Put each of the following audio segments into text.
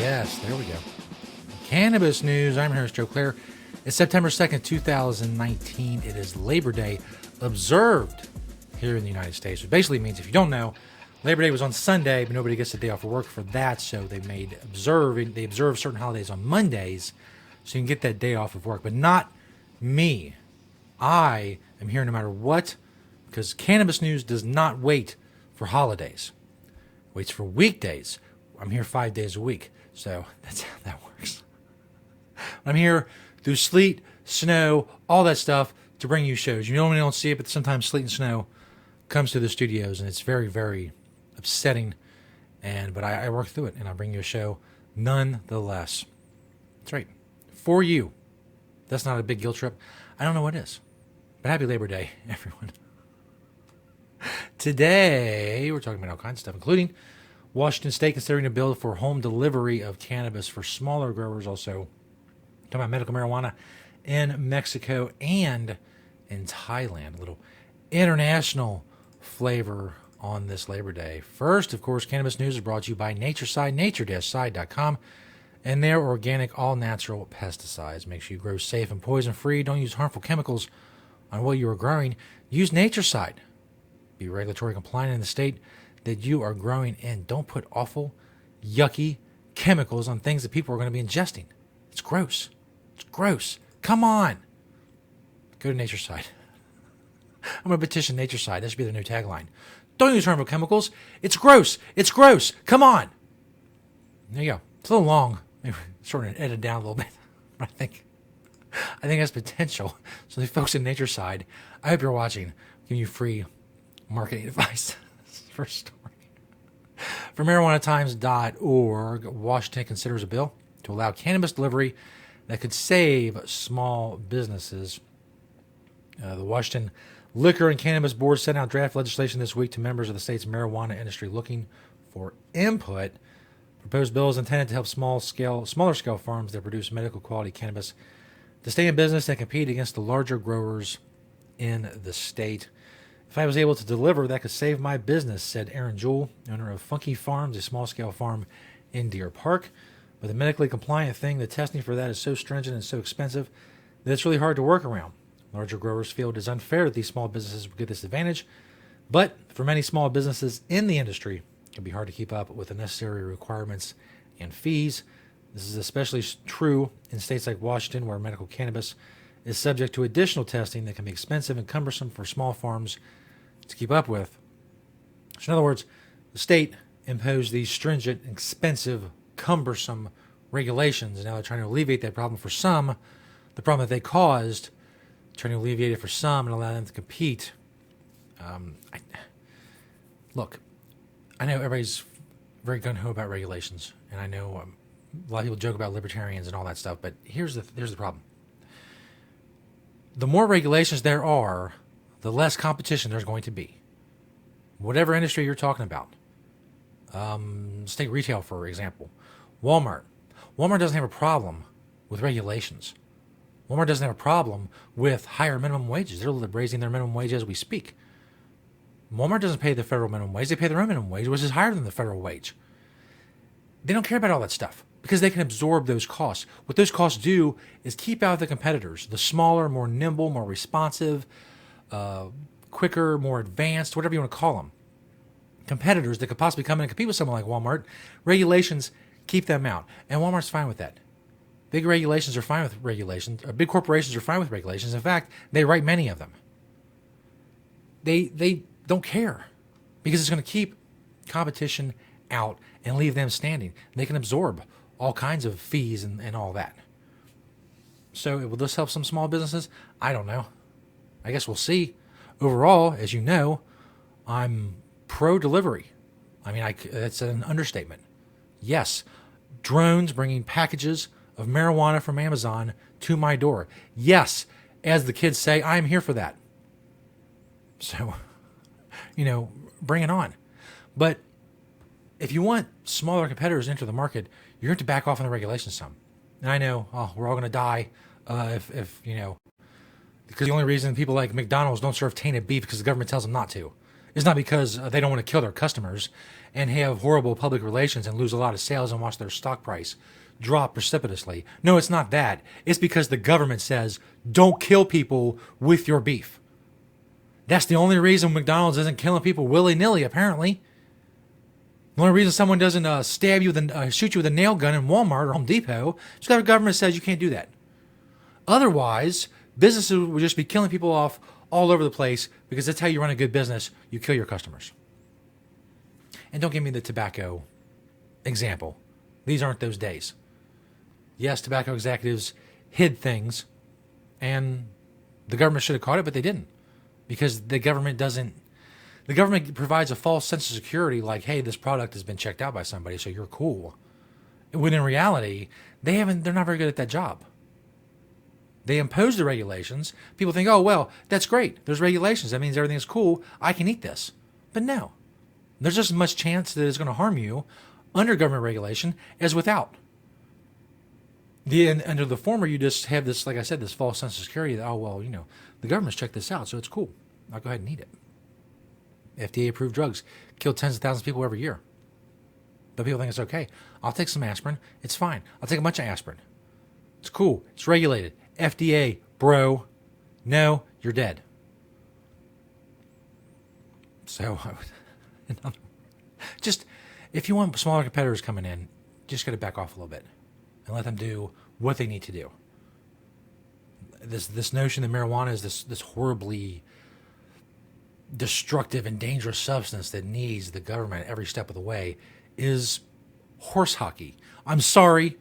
Yes, there we go. Cannabis news. I'm your host, Joe Klare. It's September 2nd, 2019. It is Labor Day, observed here in the United States. It basically means, if you don't know, Labor Day was on Sunday, but nobody gets a day off of work for that, so they observe certain holidays on Mondays, so you can get that day off of work. But not me. I am here no matter what, because cannabis news does not wait for holidays. It waits for weekdays. I'm here 5 days a week, so that's how that works. I'm here through sleet, snow, all that stuff to bring you shows. You normally don't see it, but sometimes sleet and snow comes to the studios, and it's very, very upsetting. But I work through it, and I bring you a show nonetheless. That's right. For you. That's not a big guilt trip. I don't know what is. But happy Labor Day, everyone. Today, we're talking about all kinds of stuff, including Washington State considering a bill for home delivery of cannabis for smaller growers. Also, talking about medical marijuana in Mexico and in Thailand. A little international flavor on this Labor Day. First, of course, cannabis news is brought to you by Natureside, nature-side.com, and their organic, all-natural pesticides. Make sure you grow safe and poison-free. Don't use harmful chemicals on what you are growing. Use Natureside. Be regulatory compliant in the state that you are growing in. Don't put awful, yucky chemicals on things that people are going to be ingesting. It's gross. It's gross. Come on. Go to Natureside. I'm going to petition Natureside. That should be the new tagline. Don't use harmful chemicals. It's gross. It's gross. Come on. There you go. It's a little long. Maybe sort of edit down a little bit. But I think it has potential. So the folks in Natureside, I hope you're watching. I'm giving you free marketing advice. First story. For MarijuanaTimes.org, Washington considers a bill to allow cannabis delivery that could save small businesses. The Washington Liquor and Cannabis Board sent out draft legislation this week to members of the state's marijuana industry looking for input. Proposed bill is intended to help smaller scale farms that produce medical quality cannabis to stay in business and compete against the larger growers in the state. If I was able to deliver, that could save my business, said Aaron Jewell, owner of Funky Farms, a small-scale farm in Deer Park. With a medically compliant thing, the testing for that is so stringent and so expensive that it's really hard to work around. Larger growers feel it is unfair that these small businesses would get this advantage, but for many small businesses in the industry, it can be hard to keep up with the necessary requirements and fees. This is especially true in states like Washington, where medical cannabis is subject to additional testing that can be expensive and cumbersome for small farms to keep up with. So in other words, the state imposed these stringent, expensive, cumbersome regulations, and now they're trying to alleviate that problem for some, the problem that they caused, trying to alleviate it for some and allow them to compete. Look, I know everybody's very gung-ho about regulations, and I know a lot of people joke about libertarians and all that stuff, but here's the problem. The more regulations there are, the less competition there's going to be. Whatever industry you're talking about. Take retail, for example. Walmart. Walmart doesn't have a problem with regulations. Walmart doesn't have a problem with higher minimum wages. They're raising their minimum wage as we speak. Walmart doesn't pay the federal minimum wage. They pay their own minimum wage, which is higher than the federal wage. They don't care about all that stuff because they can absorb those costs. What those costs do is keep out the competitors, the smaller, more nimble, more responsive, quicker, more advanced, whatever you want to call them, competitors that could possibly come in and compete with someone like Walmart. Regulations keep them out, and Walmart's fine with that. Big regulations are fine with regulations. Big corporations are fine with regulations. In fact, they write many of them. They don't care because it's going to keep competition out and leave them standing. They can absorb all kinds of fees and all that. So will this help some small businesses? I don't know. I guess we'll see. Overall, as you know, I'm pro-delivery. I mean, that's an understatement. Yes, drones bringing packages of marijuana from Amazon to my door. Yes, as the kids say, I'm here for that. So, bring it on. But if you want smaller competitors to enter the market, you're going to back off on the regulations some. And I know, we're all going to die if because the only reason people like McDonald's don't serve tainted beef because the government tells them not to. It's not because they don't want to kill their customers and have horrible public relations and lose a lot of sales and watch their stock price drop precipitously. No, it's not that. It's because the government says, don't kill people with your beef. That's the only reason McDonald's isn't killing people willy-nilly, apparently. The only reason someone doesn't stab you with shoot you with a nail gun in Walmart or Home Depot is because the government says you can't do that. Otherwise, businesses would just be killing people off all over the place because that's how you run a good business. You kill your customers. And don't give me the tobacco example. These aren't those days. Yes, tobacco executives hid things, and the government should have caught it, but they didn't. Because the government provides a false sense of security, like, hey, this product has been checked out by somebody, so you're cool. When in reality, they're not very good at that job. They impose the regulations. People think, oh, well, that's great. There's regulations. That means everything's cool. I can eat this. But no. There's just as much chance that it's going to harm you under government regulation as without. Under the former, you just have this, like I said, this false sense of security that, oh, well, the government's checked this out, so it's cool. I'll go ahead and eat it. FDA-approved drugs kill tens of thousands of people every year. But people think it's okay. I'll take some aspirin. It's fine. I'll take a bunch of aspirin. It's cool. It's regulated. FDA, bro. No, you're dead. So, just, if you want smaller competitors coming in, just got to back off a little bit and let them do what they need to do. This notion that marijuana is this horribly destructive and dangerous substance that needs the government every step of the way is horse hockey. I'm sorry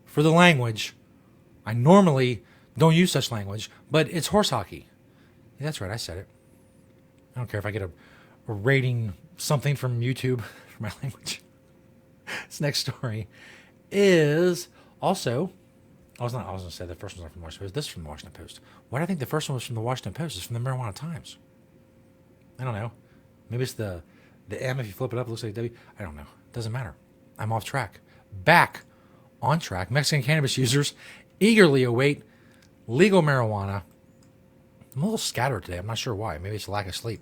for the language. I normally don't use such language, but it's horse hockey. Yeah, that's right, I said it. I don't care if I get a rating something from YouTube for my language. This next story is also, I was going to say the first one's not from the Washington Post. This is from the Washington Post. Why do I think the first one was from the Washington Post? It's from the Marijuana Times. I don't know. Maybe it's the M. If you flip it up, it looks like a W. I don't know. Doesn't matter. I'm off track. Back on track. Mexican cannabis users eagerly await legal marijuana. I'm a little scattered today. I'm not sure why. Maybe it's a lack of sleep.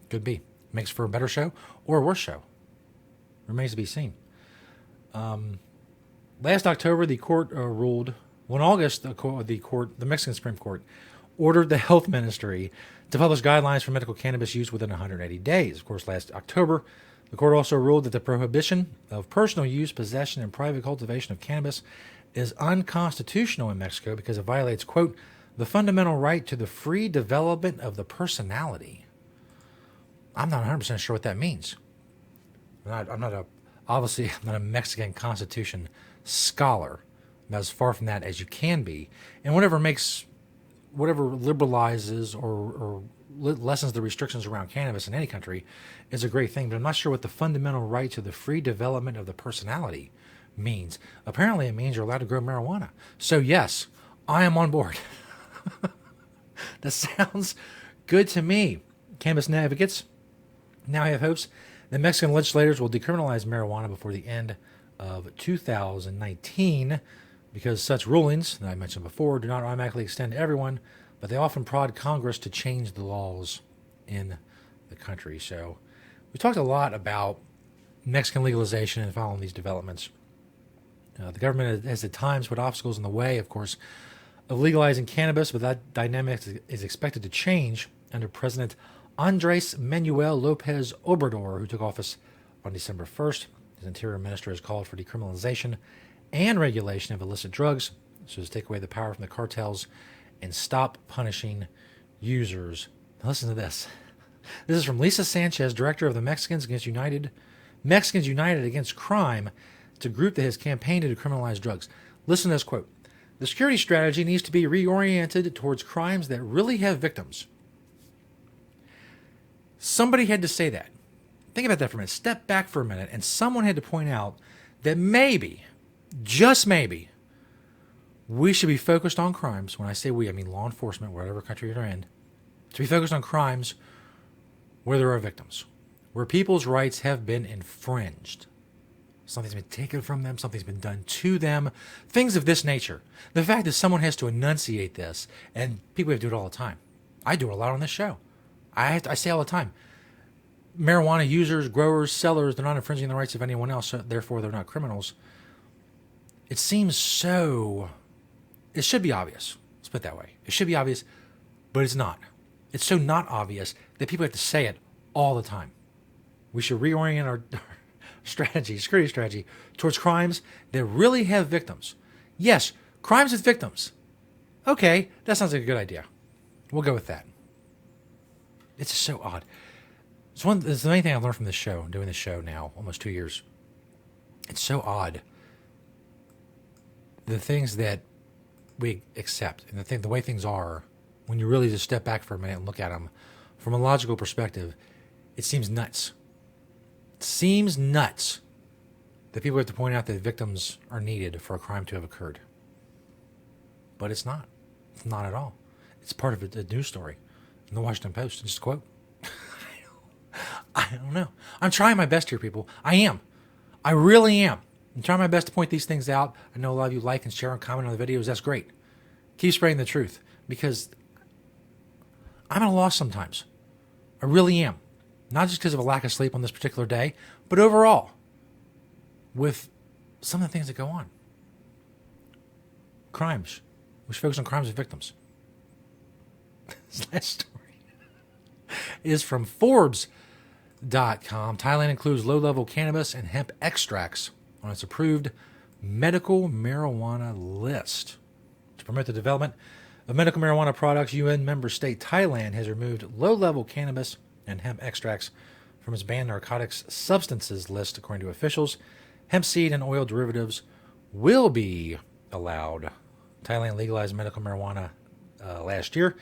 Could be. Makes for a better show or a worse show. Remains to be seen. Last October, the court ruled. Well, in August, the Mexican Supreme Court ordered the health ministry to publish guidelines for medical cannabis use within 180 days. Of course, last October, the court also ruled that the prohibition of personal use, possession, and private cultivation of cannabis is unconstitutional in Mexico because it violates, quote, the fundamental right to the free development of the personality. I'm not 100% sure what that means. I'm not a Mexican Constitution scholar. I'm as far from that as you can be. And whatever liberalizes or lessens the restrictions around cannabis in any country is a great thing. But I'm not sure what the fundamental right to the free development of the personality means. Apparently it means you're allowed to grow marijuana. So yes, I am on board. That sounds good to me. Cannabis advocates now have hopes that Mexican legislators will decriminalize marijuana before the end of 2019 because such rulings, that I mentioned before, do not automatically extend to everyone, but they often prod Congress to change the laws in the country. So we talked a lot about Mexican legalization and following these developments. The government has at times put obstacles in the way, of course, of legalizing cannabis, but that dynamic is expected to change under President Andres Manuel Lopez Obrador, who took office on December 1st. His interior minister has called for decriminalization and regulation of illicit drugs, so as to take away the power from the cartels and stop punishing users. Now listen to this. This is from Lisa Sanchez, director of the Mexicans United Against Crime. It's a group that has campaigned to decriminalize drugs. Listen to this quote. The security strategy needs to be reoriented towards crimes that really have victims. Somebody had to say that. Think about that for a minute. Step back for a minute, and someone had to point out that maybe, just maybe, we should be focused on crimes. When I say we, I mean law enforcement, whatever country you're in, to be focused on crimes where there are victims, where people's rights have been infringed. Something's been taken from them, something's been done to them, things of this nature. The fact that someone has to enunciate this, and people have to do it all the time. I do it a lot on this show. I say all the time, marijuana users, growers, sellers, they're not infringing the rights of anyone else, so therefore they're not criminals. It seems so... It should be obvious. Let's put it that way. It should be obvious, but it's not. It's so not obvious that people have to say it all the time. We should reorient our security strategy, towards crimes that really have victims. Yes, crimes with victims. Okay, that sounds like a good idea. We'll go with that. It's just so odd. It's the main thing I've learned from this show, doing this show now, almost 2 years. It's so odd. The things that we accept and the way things are, when you really just step back for a minute and look at them from a logical perspective, it seems nuts. It seems nuts that people have to point out that victims are needed for a crime to have occurred. But it's not. It's not at all. It's part of a news story in the Washington Post. Just a quote. I don't know. I'm trying my best here, people. I am. I really am. I'm trying my best to point these things out. I know a lot of you like and share and comment on the videos. That's great. Keep spreading the truth, because I'm at a loss sometimes. I really am. Not just because of a lack of sleep on this particular day, but overall, with some of the things that go on. Crimes. We should focus on crimes with victims. This last story is from Forbes.com. Thailand includes low-level cannabis and hemp extracts on its approved medical marijuana list. To promote the development of medical marijuana products, UN member state Thailand has removed low-level cannabis and hemp extracts from its banned narcotics substances list, according to officials. Hemp seed and oil derivatives will be allowed. Thailand legalized medical marijuana last year.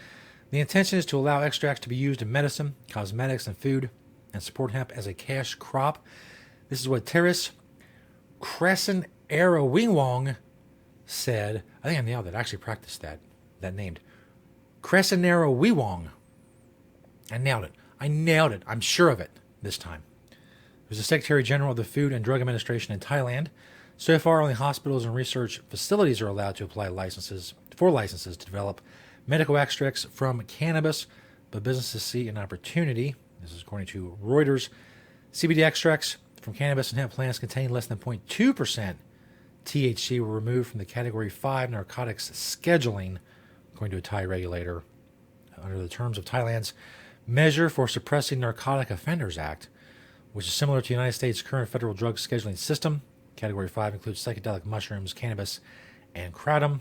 The intention is to allow extracts to be used in medicine, cosmetics, and food, and support hemp as a cash crop. This is what Teres Crescent-Arawingwong said. I think I nailed it. I actually practiced that named. Crescent-Arawingwong. I nailed it. I'm sure of it this time. He was the Secretary General of the Food and Drug Administration in Thailand. So far, only hospitals and research facilities are allowed to apply licenses to develop medical extracts from cannabis, but businesses see an opportunity. This is according to Reuters. CBD extracts from cannabis and hemp plants containing less than 0.2% THC were removed from the Category 5 narcotics scheduling, according to a Thai regulator, under the terms of Thailand's Measure for Suppressing Narcotic Offenders Act, which is similar to the United States' current federal drug scheduling system. Category 5 includes psychedelic mushrooms, cannabis, and kratom.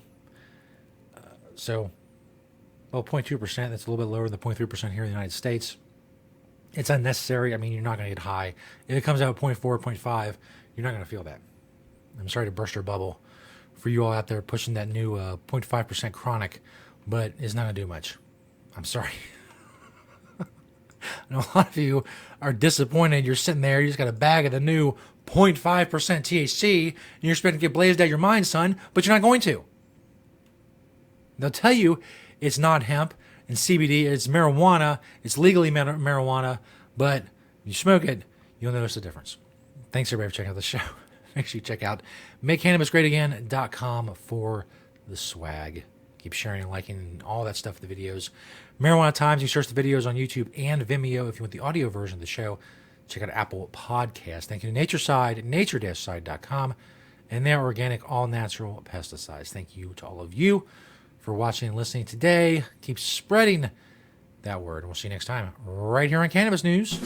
0.2%, that's a little bit lower than 0.3% here in the United States. It's unnecessary. I mean, you're not going to get high. If it comes out at 0.4, 0.5, you're not going to feel that. I'm sorry to burst your bubble for you all out there pushing that new 0.5% chronic, but it's not going to do much. I'm sorry. I know a lot of you are disappointed. You're sitting there, you just got a bag of the new 0.5% THC, and you're expecting to get blazed out of your mind, son, but you're not going to. They'll tell you it's not hemp and CBD, it's marijuana, it's legally marijuana, but you smoke it, you'll notice the difference. Thanks everybody for checking out the show. Make sure you check out MakeCannabisGreatAgain.com for the swag. Keep sharing and liking all that stuff with the videos. Marijuana Times, you search the videos on YouTube and Vimeo. If you want the audio version of the show, check out Apple Podcast. Thank you to NatureSide, nature-side.com, and their organic, all-natural pesticides. Thank you to all of you for watching and listening today. Keep spreading that word. We'll see you next time right here on Cannabis News.